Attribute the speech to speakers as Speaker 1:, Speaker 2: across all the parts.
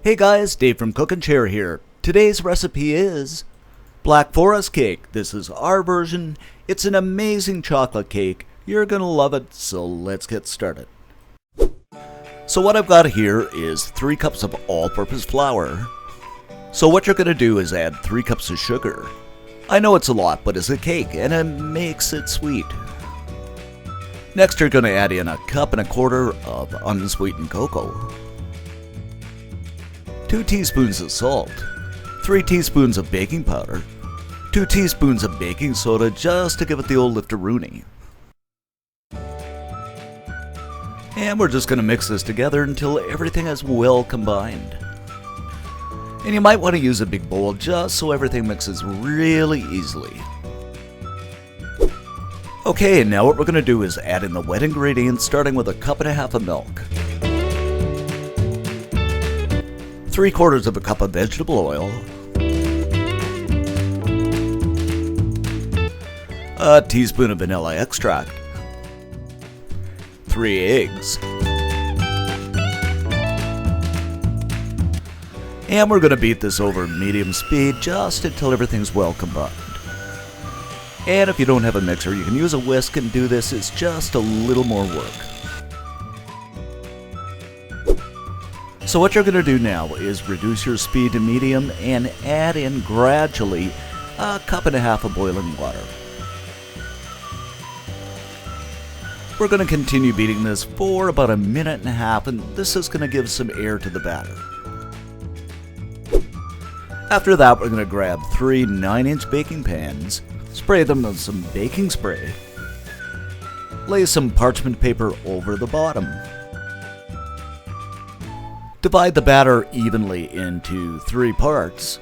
Speaker 1: Hey guys, Dave from Cook and Share here. Today's recipe is Black Forest cake. This is our version. It's an amazing chocolate cake. You're gonna love it, so let's get started. So what I've got here is 3 cups of all-purpose flour. So what you're gonna do is add 3 cups of sugar. I know it's a lot, but it's a cake and it makes it sweet. Next you're gonna add in 1.25 cups of unsweetened cocoa, 2 teaspoons of salt, 3 teaspoons of baking powder, 2 teaspoons of baking soda just to give it the old lifteroonie. And we're just going to mix this together until everything is well combined. And you might want to use a big bowl just so everything mixes really easily. Okay, now what we're going to do is add in the wet ingredients, starting with 1.5 cups of milk, 3/4 cup of vegetable oil, a teaspoon of vanilla extract, 3 eggs, and we're going to beat this over medium speed just until everything's well combined. And if you don't have a mixer, you can use a whisk and do this. It's just a little more work. So what you're going to do now is reduce your speed to medium and add in gradually 1.5 cups of boiling water. We're going to continue beating this for about 1.5 minutes, and this is going to give some air to the batter. After that, we're going to grab 3 9-inch baking pans, spray them with some baking spray, lay some parchment paper over the bottom, divide the batter evenly into 3 parts,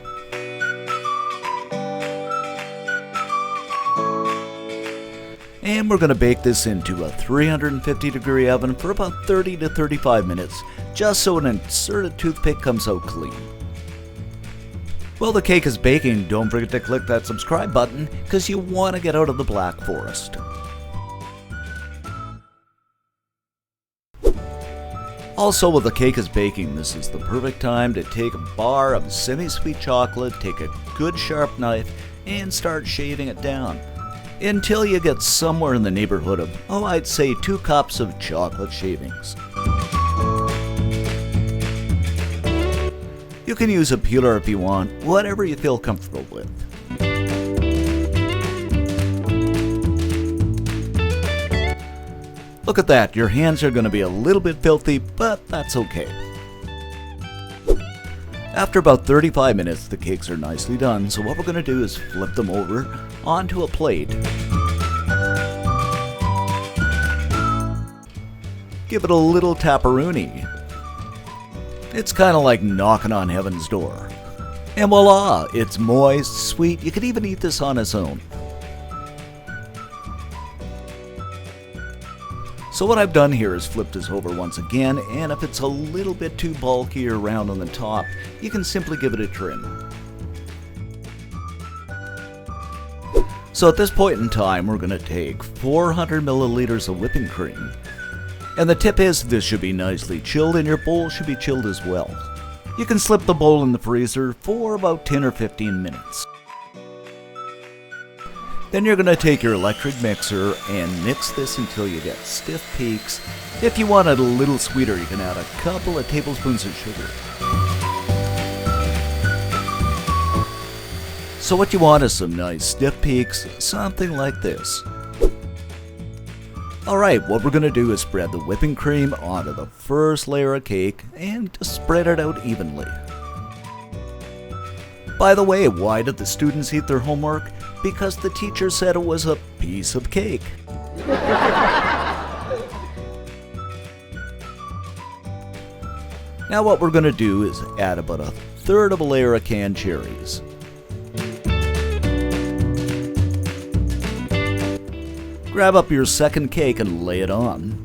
Speaker 1: and we're going to bake this into a 350-degree oven for about 30 to 35 minutes, just so an inserted toothpick comes out clean. While the cake is baking, don't forget to click that subscribe button because you want to get out of the Black Forest. Also, while the cake is baking, this is the perfect time to take a bar of semi-sweet chocolate, take a good sharp knife, and start shaving it down until you get somewhere in the neighborhood of, I'd say 2 cups of chocolate shavings. You can use a peeler if you want, whatever you feel comfortable with. Look at that, your hands are going to be a little bit filthy, but that's okay. After about 35 minutes, the cakes are nicely done, so what we're going to do is flip them over onto a plate. Give it a little tapperoonie. It's kind of like knocking on heaven's door. And voila, it's moist, sweet, you could even eat this on its own. So what I've done here is flip this over once again, and if it's a little bit too bulky or round on the top, you can simply give it a trim. So at this point in time, we're going to take 400 milliliters of whipping cream. And the tip is this should be nicely chilled and your bowl should be chilled as well. You can slip the bowl in the freezer for about 10 or 15 minutes. Then you're going to take your electric mixer and mix this until you get stiff peaks. If you want it a little sweeter, you can add a couple of tablespoons of sugar. So what you want is some nice stiff peaks, something like this. Alright, what we're going to do is spread the whipping cream onto the first layer of cake and just spread it out evenly. By the way, why did the students eat their homework? Because the teacher said it was a piece of cake. Now what we're going to do is add about 1/3 of a layer of canned cherries. Grab up your second cake and lay it on.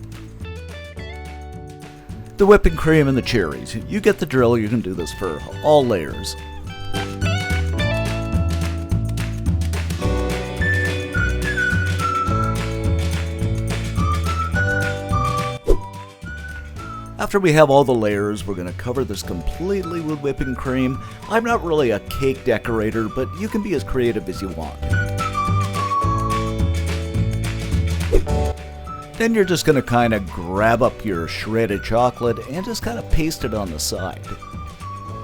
Speaker 1: The whipping cream and the cherries. You get the drill, you can do this for all layers. After we have all the layers, we're going to cover this completely with whipping cream. I'm not really a cake decorator, but you can be as creative as you want. Then you're just going to kind of grab up your shredded chocolate and just kind of paste it on the side,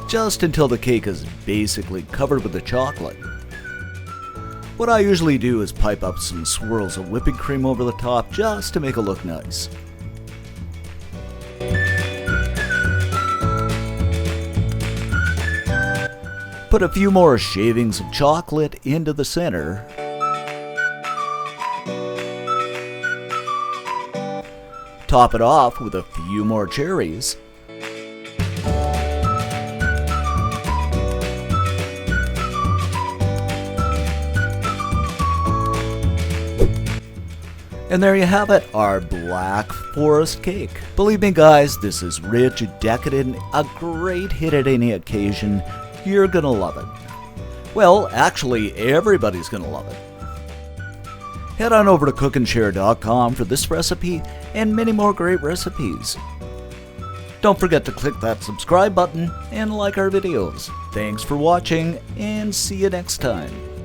Speaker 1: just until the cake is basically covered with the chocolate. What I usually do is pipe up some swirls of whipping cream over the top just to make it look nice. Put a few more shavings of chocolate into the center. Top it off with a few more cherries. And there you have it, our Black Forest cake. Believe me guys, this is rich, decadent, a great hit at any occasion. You're gonna love it. Well, actually, everybody's gonna love it. Head on over to cookandshare.com for this recipe and many more great recipes. Don't forget to click that subscribe button and like our videos. Thanks for watching, and see you next time.